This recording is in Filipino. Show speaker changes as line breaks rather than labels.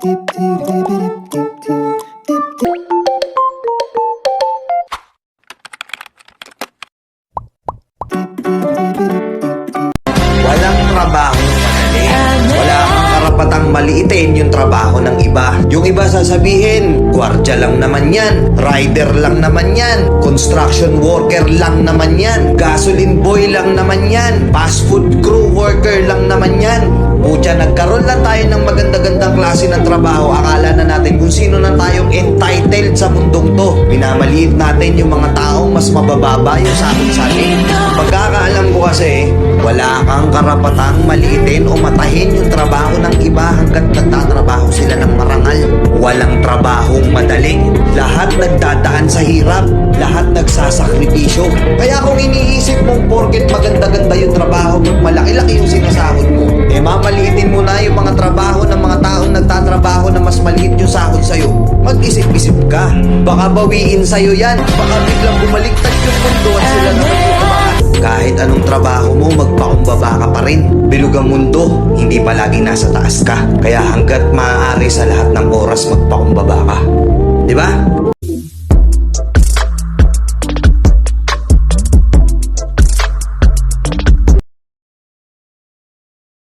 Walang trabaho madali. Wala kang karapatang maliitin yung trabaho ng iba. Yung iba sasabihin, gwardiya lang naman yan, rider lang naman yan, construction worker lang naman yan, gasoline boy lang naman yan, fast food crew worker lang naman yan. Pucha, nagkaroon lang tayo ng maganda-gandang klase ng trabaho. Akala na natin kung sino na tayong entitled sa mundong to. Minamaliit natin yung mga taong mas mabababa yung sa atin. Pagkakaalam ko kasi, wala kang karapatang maliitin o matahin yung trabaho ng iba hanggat nagtatrabaho sila ng marangal. Walang trabahong madali. Lahat nagdadaan sa hirap. Lahat nagsasakripisyo. Kaya kung iniisip mong porket maganda-ganda yung trabaho mo, malaki-laki yung sinasahod mo, mamaliitin mo na yung mga trabaho ng mga taong nagtatrabaho na mas maliit yung sahod sa'yo. Mag-isip-isip ka. Baka bawiin sa'yo yan. Baka biglang bumaliktad yung mundo at sila naman yung umangat. Kahit anong trabaho mo, magpakumbaba ka pa rin. Bilog ang mundo, hindi palaging nasa taas ka. Kaya hanggat maaari sa lahat ng oras, magpakumbaba ka. Diba?